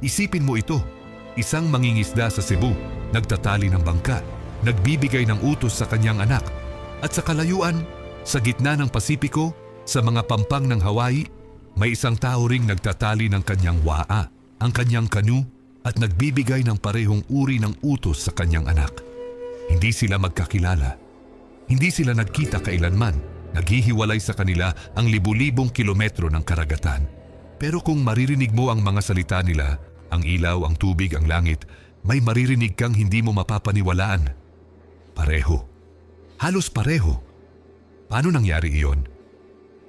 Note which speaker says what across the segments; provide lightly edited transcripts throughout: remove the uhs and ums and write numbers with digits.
Speaker 1: Isipin mo ito, isang mangingisda sa Cebu, nagtatali ng bangka, nagbibigay ng utos sa kanyang anak. At sa kalayuan, sa gitna ng Pasipiko, sa mga pampang ng Hawaii, may isang tao ring nagtatali ng kanyang waa, ang kanyang kanu, at nagbibigay ng parehong uri ng utos sa kanyang anak. Hindi sila magkakilala. Hindi sila nagkita kailanman. Naghihiwalay sa kanila ang libu-libong kilometro ng karagatan. Pero kung maririnig mo ang mga salita nila, ang ilaw, ang tubig, ang langit, may maririnig kang hindi mo mapapaniwalaan. Pareho. Halos pareho. Paano nangyari iyon?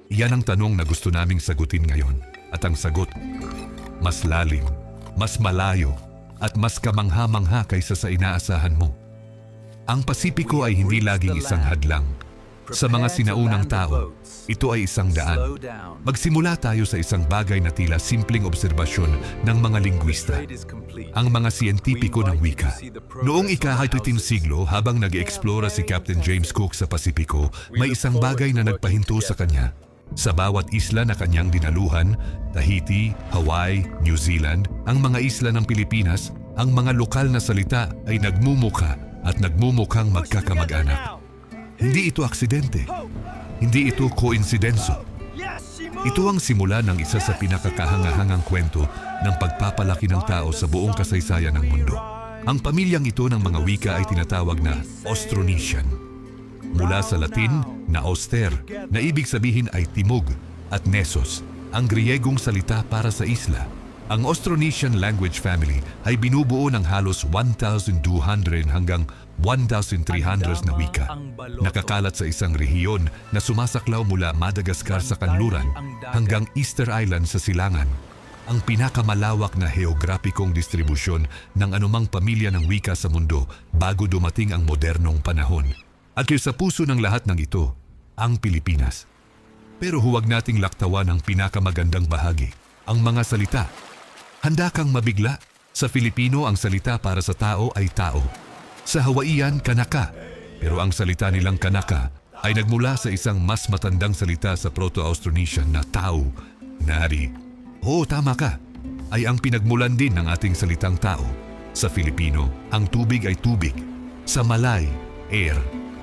Speaker 1: Iyan ang tanong na gusto naming sagutin ngayon. At ang sagot, mas lalim, mas malayo, at mas kamangha-mangha kaysa sa inaasahan mo. Ang Pasipiko ay hindi laging isang hadlang. Sa mga sinaunang tao, ito ay isang daan. Magsimula tayo sa isang bagay na tila simpleng obserbasyon ng mga lingwista, ang mga siyentipiko ng wika. Noong ika-18 siglo, habang nag-eksplora si Captain James Cook sa Pasipiko, may isang bagay na nagpahinto sa kanya. Sa bawat isla na kanyang dinaluhan, Tahiti, Hawaii, New Zealand, ang mga isla ng Pilipinas, ang mga lokal na salita ay nagmumukha at nagmumukhang magkakamag-anak. Hindi ito aksidente. Hindi ito koinsidenso. Ito ang simula ng isa sa pinakakahangahangang kwento ng pagpapalaki ng tao sa buong kasaysayan ng mundo. Ang pamilyang ito ng mga wika ay tinatawag na Austronesian. Mula sa Latin na auster, na ibig sabihin ay timog, at nesos, ang Griyegong salita para sa isla. Ang Austronesian language family ay binubuo ng halos 1,200 hanggang 1,300 na wika. Nakakalat sa isang rehiyon na sumasaklaw mula Madagascar sa kanluran hanggang Easter Island sa silangan. Ang pinakamalawak na heograpikong distribusyon ng anumang pamilya ng wika sa mundo bago dumating ang modernong panahon. At sa puso ng lahat ng ito, ang Pilipinas. Pero huwag nating laktawan ang pinakamagandang bahagi, ang mga salita. Handa kang mabigla. Sa Filipino, ang salita para sa tao ay tao. Sa Hawaiian, kanaka. Pero ang salita nilang kanaka ay nagmula sa isang mas matandang salita sa Proto-Austronesian na tao, nari. Oo, tama ka. Ay ang pinagmulan din ng ating salitang tao. Sa Filipino, ang tubig ay tubig. Sa Malay, air.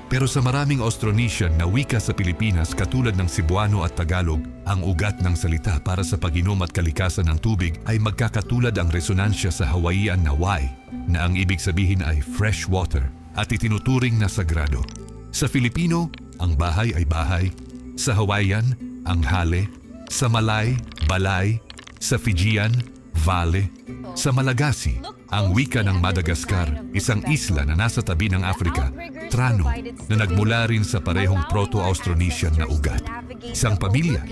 Speaker 1: Pero sa maraming Austronesian na wika sa Pilipinas katulad ng Cebuano at Tagalog, ang ugat ng salita para sa pag-inom at kalikasan ng tubig ay magkakatulad ang resonansya sa Hawaiian na Y, na ang ibig sabihin ay fresh water at itinuturing na sagrado. Sa Filipino, ang bahay ay bahay. Sa Hawaiian, ang hale. Sa Malay, balay. Sa Fijian, vale. Sa Malagasy, ang wika ng Madagascar, isang isla na nasa tabi ng Afrika, Trano, na nagmula rin sa parehong Proto-Austronesian na ugat. Isang pamilya,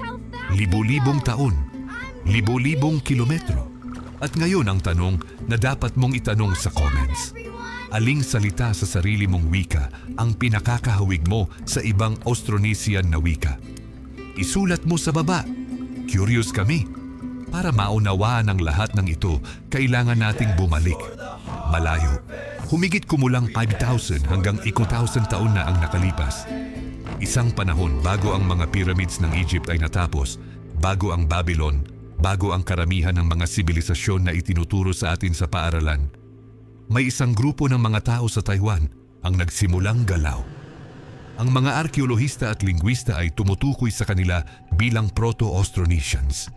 Speaker 1: libu-libong taon, libu-libong kilometro. At ngayon ang tanong na dapat mong itanong sa comments. Aling salita sa sarili mong wika ang pinakakahawig mo sa ibang Austronesian na wika? Isulat mo sa baba. Curious kami. Para maunawaan ang lahat ng ito, kailangan nating bumalik. Malayo. Humigit kumulang 5,000 hanggang 1,000 taon na ang nakalipas. Isang panahon bago ang mga pyramids ng Egypt ay natapos, bago ang Babylon, bago ang karamihan ng mga sibilisasyon na itinuturo sa atin sa paaralan. May isang grupo ng mga tao sa Taiwan ang nagsimulang galaw. Ang mga arkeolohista at lingwista ay tumutukoy sa kanila bilang Proto-Austronesians.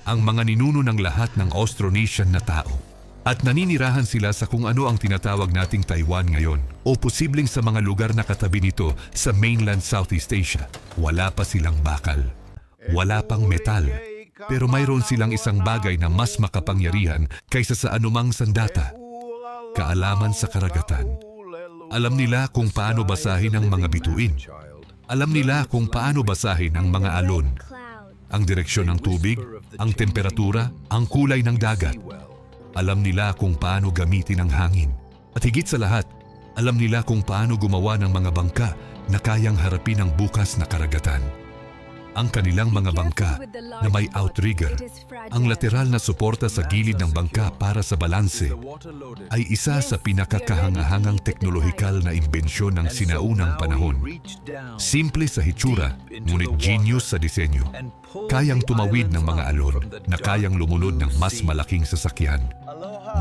Speaker 1: Ang mga ninuno ng lahat ng Austronesian na tao. At naninirahan sila sa kung ano ang tinatawag nating Taiwan ngayon o posibleng sa mga lugar na katabi nito sa mainland Southeast Asia. Wala pa silang bakal. Wala pang metal. Pero mayroon silang isang bagay na mas makapangyarihan kaysa sa anumang sandata. Kaalaman sa karagatan. Alam nila kung paano basahin ang mga bituin. Alam nila kung paano basahin ang mga alon. Ang direksyon ng tubig, ang temperatura, ang kulay ng dagat. Alam nila kung paano gamitin ang hangin. At higit sa lahat, alam nila kung paano gumawa ng mga bangka na kayang harapin ang bukas na karagatan. Ang kanilang mga bangka na may outrigger, ang lateral na suporta sa gilid ng bangka para sa balanse, ay isa sa pinakakahangahangang teknolohikal na imbensyon ng sinaunang panahon. Simple sa hitsura, ngunit genius sa disenyo. Kayang tumawid ng mga alon na kayang lumunod ng mas malaking sasakyan.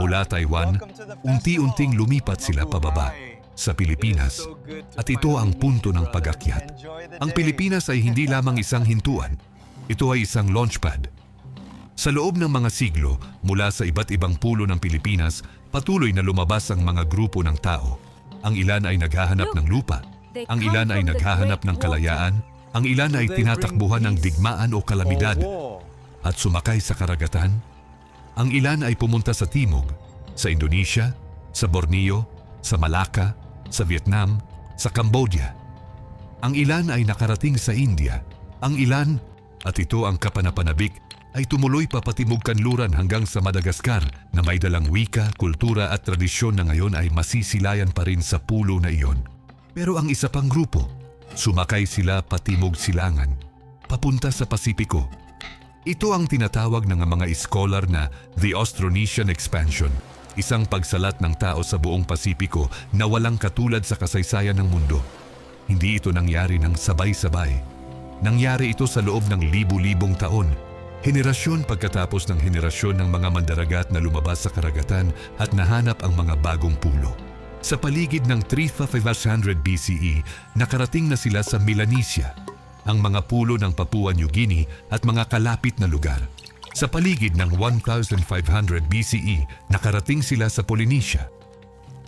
Speaker 1: Mula Taiwan, unti-unting lumipat sila pababa sa Pilipinas, at ito ang punto ng pag-akyat. Ang Pilipinas ay hindi lamang isang hintuan, ito ay isang launchpad. Sa loob ng mga siglo, mula sa iba't ibang pulo ng Pilipinas, patuloy na lumabas ang mga grupo ng tao. Ang ilan ay naghahanap ng lupa, ang ilan ay naghahanap ng kalayaan, ang ilan ay tinatakbuhan ng digmaan o kalamidad at sumakay sa karagatan. Ang ilan ay pumunta sa timog, sa Indonesia, sa Borneo, sa Malacca, sa Vietnam, sa Cambodia. Ang ilan ay nakarating sa India. Ang ilan, at ito ang kapanapanabik, ay tumuloy papatimog kanluran hanggang sa Madagascar na may dalang wika, kultura at tradisyon na ngayon ay masisilayan pa rin sa pulo na iyon. Pero ang isa pang grupo, sumakay sila patimog silangan, papunta sa Pasipiko. Ito ang tinatawag ng mga scholar na The Austronesian Expansion, isang pagsalat ng tao sa buong Pasipiko na walang katulad sa kasaysayan ng mundo. Hindi ito nangyari ng sabay-sabay. Nangyari ito sa loob ng libu-libong taon. Henerasyon pagkatapos ng henerasyon ng mga mandaragat na lumabas sa karagatan at nahanap ang mga bagong pulo. Sa paligid ng 3500 BCE, nakarating na sila sa Melanesia, ang mga pulo ng Papua New Guinea at mga kalapit na lugar. Sa paligid ng 1500 BCE, nakarating sila sa Polynesia,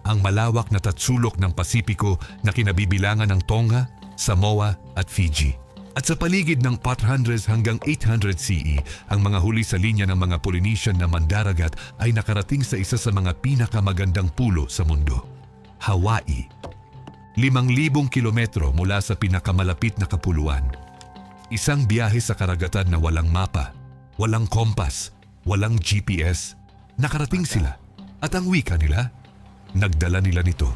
Speaker 1: ang malawak na tatsulok ng Pasipiko na kinabibilangan ng Tonga, Samoa at Fiji. At sa paligid ng 400 hanggang 800 CE, ang mga huli sa linya ng mga Polynesian na mandaragat ay nakarating sa isa sa mga pinakamagandang pulo sa mundo, Hawaii. 5,000 kilometro mula sa pinakamalapit na kapuluan. Isang biyahe sa karagatan na walang mapa, walang kompas, walang GPS. Nakarating sila. At ang wika nila, nagdala nila nito.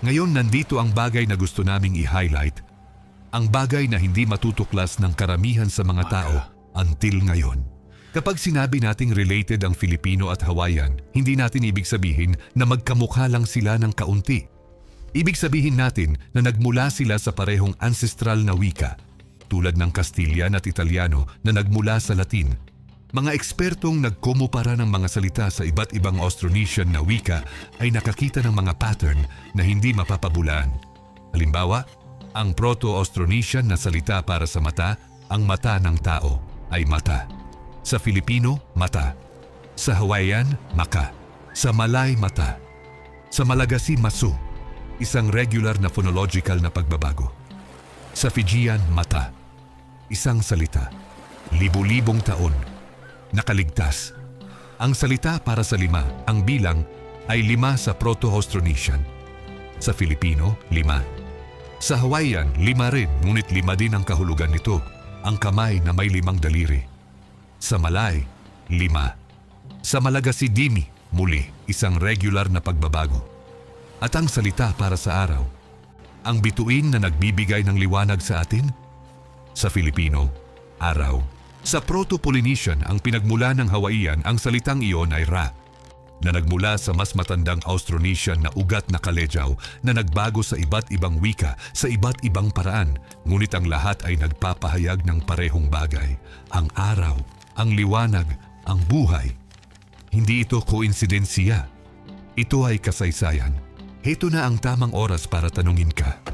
Speaker 1: Ngayon nandito ang bagay na gusto naming i-highlight. Ang bagay na hindi matutuklas ng karamihan sa mga tao until ngayon. Kapag sinabi nating related ang Filipino at Hawaiian, hindi natin ibig sabihin na magkamukha lang sila ng kaunti. Ibig sabihin natin na nagmula sila sa parehong ancestral na wika, tulad ng Kastilyan at Italyano na nagmula sa Latin. Mga ekspertong nagkumupara ng mga salita sa iba't ibang Austronesian na wika ay nakakita ng mga pattern na hindi mapapabulaan. Halimbawa, ang Proto-Austronesian na salita para sa mata, ang mata ng tao, ay mata. Sa Filipino, mata. Sa Hawaiian, maka. Sa Malay, mata. Sa Malagasy, masu, isang regular na phonological na pagbabago. Sa Fijian, mata. Isang salita. Libu-libong taon. Nakaligtas. Ang salita para sa 5, ang bilang, ay 5 sa Proto-Austronesian. Sa Filipino, 5. Sa Hawaiian, 5 rin, ngunit 5 din ang kahulugan nito, ang kamay na may 5 daliri. Sa Malay, 5. Sa Malagasy, dimi, muli, isang regular na pagbabago. At ang salita para sa araw, ang bituin na nagbibigay ng liwanag sa atin? Sa Filipino, araw. Sa Proto-Polynesian, ang pinagmula ng Hawaiian, ang salitang iyon ay ra, na nagmula sa mas matandang Austronesian na ugat na kalejaw na nagbago sa iba't ibang wika, sa iba't ibang paraan, ngunit ang lahat ay nagpapahayag ng parehong bagay, ang araw, ang liwanag, ang buhay. Hindi ito koinsidensiya. Ito ay kasaysayan. Heto na ang tamang oras para tanungin ka.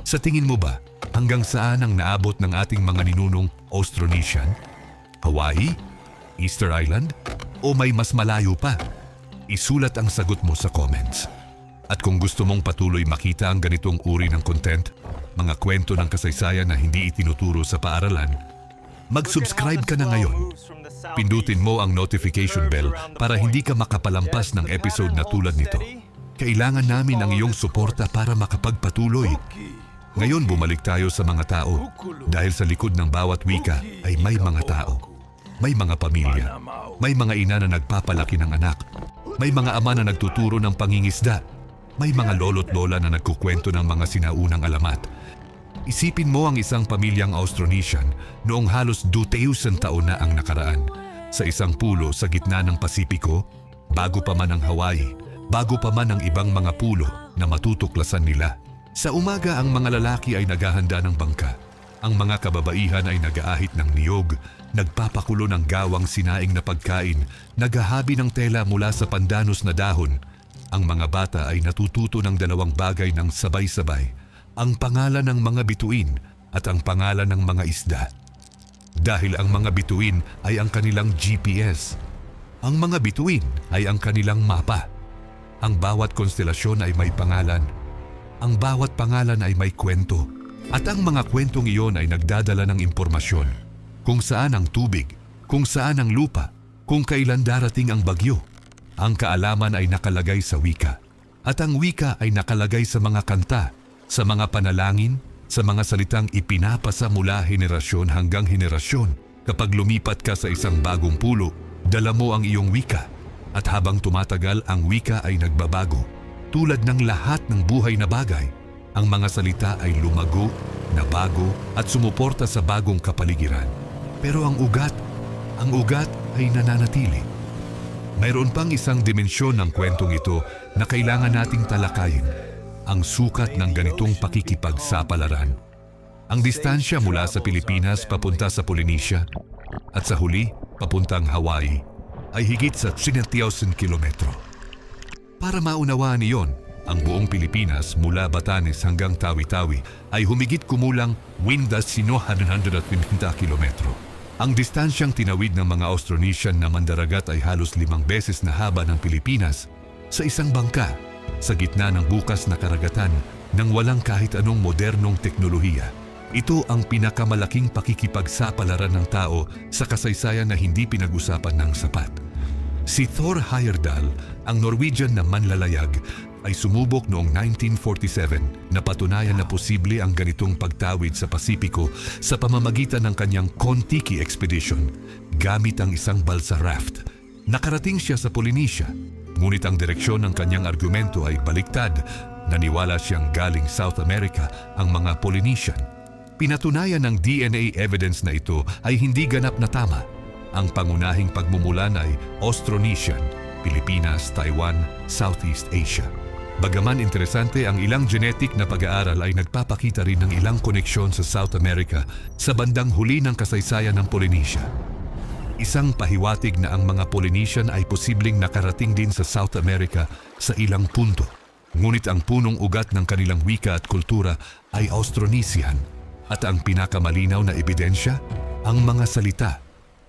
Speaker 1: Sa tingin mo ba, hanggang saan ang naabot ng ating mga ninunong Austronesian? Hawaii? Easter Island? O may mas malayo pa? Isulat ang sagot mo sa comments. At kung gusto mong patuloy makita ang ganitong uri ng content, mga kwento ng kasaysayan na hindi itinuturo sa paaralan, mag-subscribe ka na ngayon. Pindutin mo ang notification bell para hindi ka makapalampas ng episode na tulad nito. Kailangan namin ang iyong suporta para makapagpatuloy. Ngayon bumalik tayo sa mga tao dahil sa likod ng bawat wika ay may mga tao. May mga pamilya. May mga ina na nagpapalaki ng anak. May mga ama na nagtuturo ng pangingisda. May mga lolo't lola na nagkukwento ng mga sinaunang alamat. Isipin mo ang isang pamilyang Austronesian noong halos 2,000 taon na ang nakaraan sa isang pulo sa gitna ng Pasipiko, bago pa man ang Hawaii, bago pa man ang ibang mga pulo na matutuklasan nila. Sa umaga ang mga lalaki ay naghahanda ng bangka. Ang mga kababaihan ay nag-aahit ng niyog, nagpapakulo ng gawang sinaing na pagkain, naghahabi ng tela mula sa pandanus na dahon. Ang mga bata ay natututo ng dalawang bagay ng sabay-sabay, ang pangalan ng mga bituin at ang pangalan ng mga isda. Dahil ang mga bituin ay ang kanilang GPS. Ang mga bituin ay ang kanilang mapa. Ang bawat konstelasyon ay may pangalan. Ang bawat pangalan ay may kwento. At ang mga kwentong iyon ay nagdadala ng impormasyon. Kung saan ang tubig, kung saan ang lupa, kung kailan darating ang bagyo. Ang kaalaman ay nakalagay sa wika. At ang wika ay nakalagay sa mga kanta, sa mga panalangin, sa mga salitang ipinapasa mula henerasyon hanggang henerasyon. Kapag lumipat ka sa isang bagong pulo, dala mo ang iyong wika. At habang tumatagal, ang wika ay nagbabago. Tulad ng lahat ng buhay na bagay, ang mga salita ay lumago, nabago at sumuporta sa bagong kapaligiran. Pero ang ugat ay nananatili. Mayroon pang isang dimensyon ng kwentong ito na kailangan nating talakayin. Ang sukat ng ganitong pakikipagsapalaran. Ang distansya mula sa Pilipinas papunta sa Polynesia at sa huli papuntang Hawaii ay higit sa 3,000 kilometro. Para maunawaan iyon, ang buong Pilipinas mula Batanes hanggang Tawi-Tawi ay humigit kumulang 1,950 kilometro. Ang distansyang tinawid ng mga Austronesian na mandaragat ay halos 5 beses na haba ng Pilipinas sa isang bangka sa gitna ng bukas na karagatan nang walang kahit anong modernong teknolohiya. Ito ang pinakamalaking pakikipagsapalaran ng tao sa kasaysayan na hindi pinag-usapan ng sapat. Si Thor Heyerdahl, ang Norwegian na manlalayag, ay sumubok noong 1947 na patunayan na posible ang ganitong pagtawid sa Pasipiko sa pamamagitan ng kanyang Kon-Tiki expedition gamit ang isang balsa raft. Nakarating siya sa Polynesia, ngunit ang direksyon ng kanyang argumento ay baliktad. Naniwala siyang galing South America ang mga Polynesian. Pinatunayan ng DNA evidence na ito ay hindi ganap na tama. Ang pangunahing pagmumulan ay Austronesian, Pilipinas, Taiwan, Southeast Asia. Bagaman interesante, ang ilang genetic na pag-aaral ay nagpapakita rin ng ilang koneksyon sa South America sa bandang huli ng kasaysayan ng Polynesia. Isang pahiwatig na ang mga Polynesian ay posibleng nakarating din sa South America sa ilang punto. Ngunit ang punong ugat ng kanilang wika at kultura ay Austronesian. At ang pinakamalinaw na ebidensya, ang mga salita.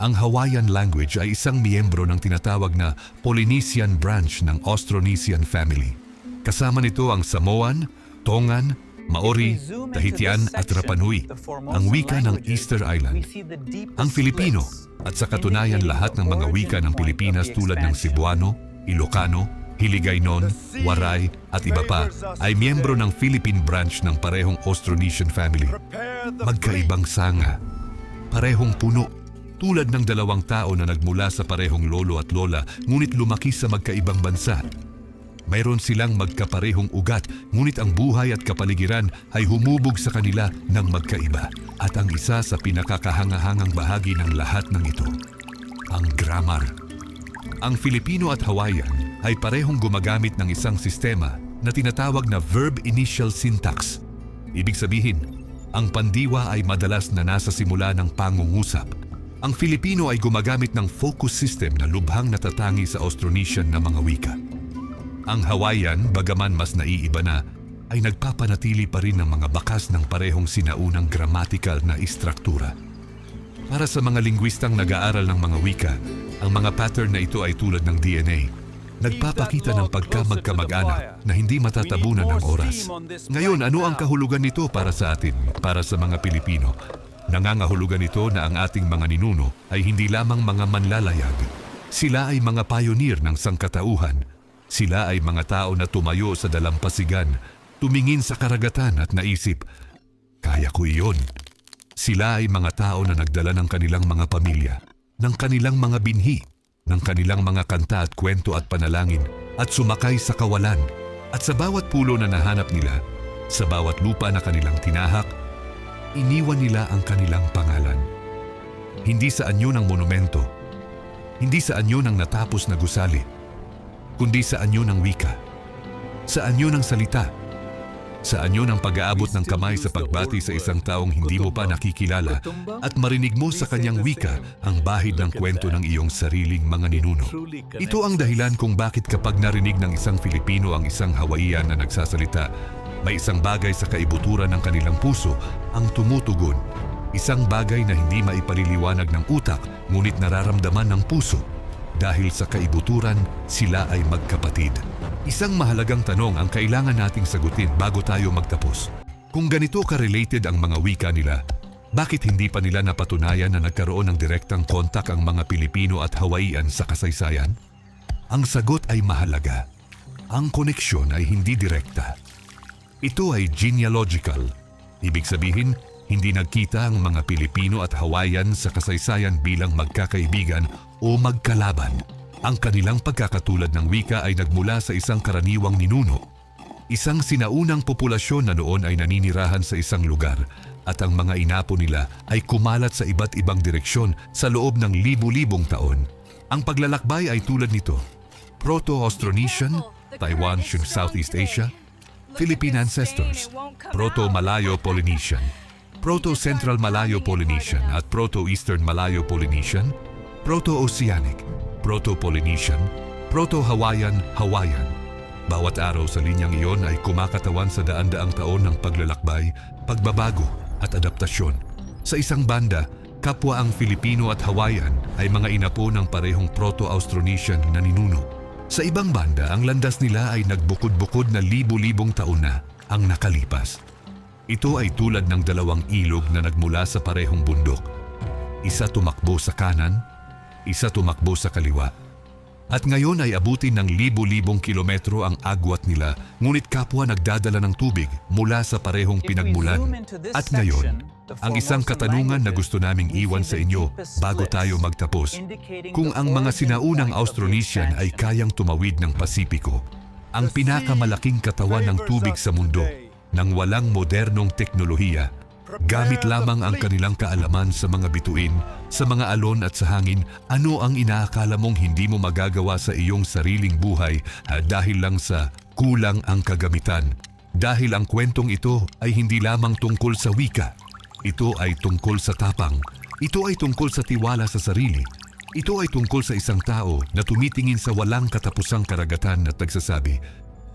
Speaker 1: Ang Hawaiian language ay isang miyembro ng tinatawag na Polynesian branch ng Austronesian family. Kasama nito ang Samoan, Tongan, Maori, Tahitian at Rapa Nui, ang wika ng Easter Island. Ang Filipino at sa katunayan lahat ng mga wika ng Pilipinas tulad ng Cebuano, Ilocano, Hiligaynon, Waray at iba pa ay miyembro ng Philippine branch ng parehong Austronesian family. Magkaibang sanga, parehong puno, tulad ng dalawang tao na nagmula sa parehong lolo at lola ngunit lumaki sa magkaibang bansa. Mayroon silang magkaparehong ugat, ngunit ang buhay at kapaligiran ay humubog sa kanila ng magkaiba. At ang isa sa pinakakahangahangang bahagi ng lahat ng ito, ang grammar. Ang Filipino at Hawaiian ay parehong gumagamit ng isang sistema na tinatawag na verb initial syntax. Ibig sabihin, ang pandiwa ay madalas na nasa simula ng pangungusap. Ang Filipino ay gumagamit ng focus system na lubhang natatangi sa Austronesian na mga wika. Ang Hawaiian, bagaman mas naiiba na, ay nagpapanatili pa rin ng mga bakas ng parehong sinaunang grammatical na istruktura. Para sa mga lingwistang nag-aaral ng mga wika, ang mga pattern na ito ay tulad ng DNA. Nagpapakita ng pagkamagkamag-anak na hindi matatabunan ng oras. Ngayon, ano ang kahulugan nito para sa atin, para sa mga Pilipino? Nangangahulugan ito na ang ating mga ninuno ay hindi lamang mga manlalayag. Sila ay mga pioneer ng sangkatauhan. Sila ay mga tao na tumayo sa dalampasigan, tumingin sa karagatan at naisip, kaya ko iyon. Sila ay mga tao na nagdala ng kanilang mga pamilya, ng kanilang mga binhi, ng kanilang mga kanta at kwento at panalangin, at sumakay sa kawalan. At sa bawat pulo na nahanap nila, sa bawat lupa na kanilang tinahak, iniwan nila ang kanilang pangalan. Hindi sa anyo ng monumento, hindi sa anyo ng natapos na gusali, kundi sa anyo ng wika, sa anyo ng salita, sa anyo ng pag-aabot ng kamay sa pagbati sa isang taong hindi mo pa nakikilala at marinig mo sa kanyang wika ang bahid ng kwento ng iyong sariling mga ninuno. Ito ang dahilan kung bakit kapag narinig ng isang Filipino ang isang Hawaiian na nagsasalita, may isang bagay sa kaibuturan ng kanilang puso ang tumutugon. Isang bagay na hindi maipaliliwanag ng utak ngunit nararamdaman ng puso. Dahil sa kaibuturan, sila ay magkapatid. Isang mahalagang tanong ang kailangan nating sagutin bago tayo magtapos. Kung ganito ka-related ang mga wika nila, bakit hindi pa nila napatunayan na nagkaroon ng direktang kontak ang mga Pilipino at Hawaiian sa kasaysayan? Ang sagot ay mahalaga. Ang koneksyon ay hindi direkta. Ito ay genealogical. Ibig sabihin, hindi nagkita ang mga Pilipino at Hawaiian sa kasaysayan bilang magkakaibigan o magkalaban. Ang kanilang pagkakatulad ng wika ay nagmula sa isang karaniwang ninuno. Isang sinaunang populasyon na noon ay naninirahan sa isang lugar at ang mga inapo nila ay kumalat sa iba't ibang direksyon sa loob ng libu-libong taon. Ang paglalakbay ay tulad nito: Proto-Austronesian, Taiwan, Southeast Asia, Philippine ancestors, Proto-Malayo-Polynesian, Proto-Central Malayo-Polynesian at Proto-Eastern Malayo-Polynesian, Proto-Oceanic, Proto-Polynesian, Proto-Hawaiian, Hawaiian. Bawat araw sa linyang iyon ay kumakatawan sa daan-daang taon ng paglalakbay, pagbabago at adaptasyon. Sa isang banda, kapwa ang Filipino at Hawaiian ay mga inapo ng parehong Proto-Austronesian na ninuno. Sa ibang banda, ang landas nila ay nagbukod-bukod na libu-libong taon na ang nakalipas. Ito ay tulad ng dalawang ilog na nagmula sa parehong bundok. Isa tumakbo sa kanan, isa tumakbo sa kaliwa. At ngayon ay abutin ng libu-libong kilometro ang agwat nila, ngunit kapwa nagdadala ng tubig mula sa parehong pinagmulan. At ngayon, ang isang katanungan na gusto naming iwan sa inyo bago tayo magtapos, kung ang mga sinaunang Austronesian ay kayang tumawid ng Pasipiko, ang pinakamalaking katawan ng tubig sa mundo, nang walang modernong teknolohiya, gamit lamang ang kanilang kaalaman sa mga bituin, sa mga alon at sa hangin, ano ang inaakala mong hindi mo magagawa sa iyong sariling buhay dahil lang sa kulang ang kagamitan? Dahil ang kwentong ito ay hindi lamang tungkol sa wika. Ito ay tungkol sa tapang. Ito ay tungkol sa tiwala sa sarili. Ito ay tungkol sa isang tao na tumitingin sa walang katapusang karagatan at nagsasabi,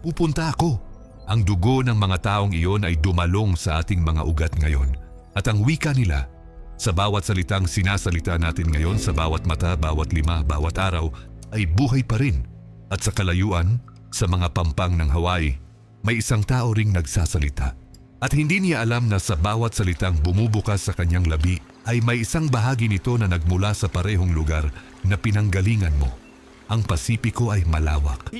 Speaker 1: "Pupunta ako." Ang dugo ng mga taong iyon ay dumalong sa ating mga ugat ngayon. At ang wika nila, sa bawat salitang sinasalita natin ngayon, sa bawat mata, bawat lima, bawat araw, ay buhay pa rin. At sa kalayuan, sa mga pampang ng Hawaii, may isang tao ring nagsasalita. At hindi niya alam na sa bawat salitang bumubukas sa kanyang labi, ay may isang bahagi nito na nagmula sa parehong lugar na pinanggalingan mo. Ang Pasipiko ay malawak.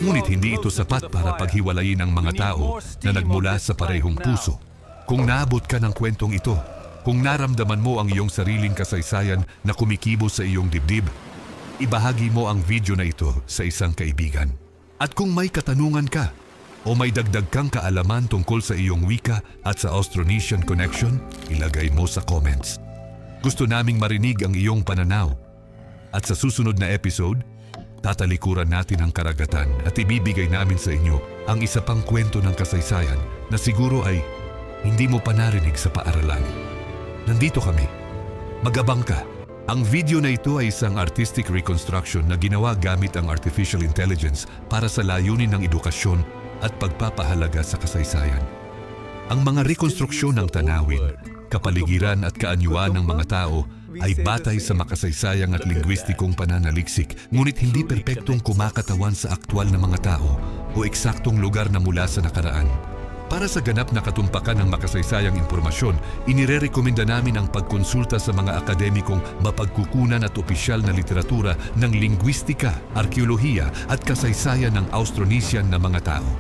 Speaker 1: Ngunit hindi ito sapat para paghiwalayin ang mga tao na nagmula sa parehong puso. Kung naabot ka ng kwentong ito, kung naramdaman mo ang iyong sariling kasaysayan na kumikibo sa iyong dibdib, ibahagi mo ang video na ito sa isang kaibigan. At kung may katanungan ka o may dagdag kang kaalaman tungkol sa iyong wika at sa Austronesian connection, ilagay mo sa comments. Gusto naming marinig ang iyong pananaw. At sa susunod na episode, tatalikuran natin ang karagatan at ibibigay namin sa inyo ang isa pang kwento ng kasaysayan na siguro ay hindi mo pa narinig sa paaralan. Nandito kami. Mag-abang ka. Ang video na ito ay isang artistic reconstruction na ginawa gamit ang artificial intelligence para sa layunin ng edukasyon at pagpapahalaga sa kasaysayan. Ang mga rekonstruksyon ng tanawin, kapaligiran at kaanyuan ng mga tao ay batay sa makasaysayang at lingwistikong pananaliksik, ngunit hindi perpektong kumakatawan sa aktwal na mga tao o eksaktong lugar na mula sa nakaraan. Para sa ganap na katumpakan ng makasaysayang impormasyon, inirerekomenda namin ang pagkonsulta sa mga akademikong mapagkukunan at opisyal na literatura ng lingwistika, arkeolohiya at kasaysayan ng Austronesian na mga tao.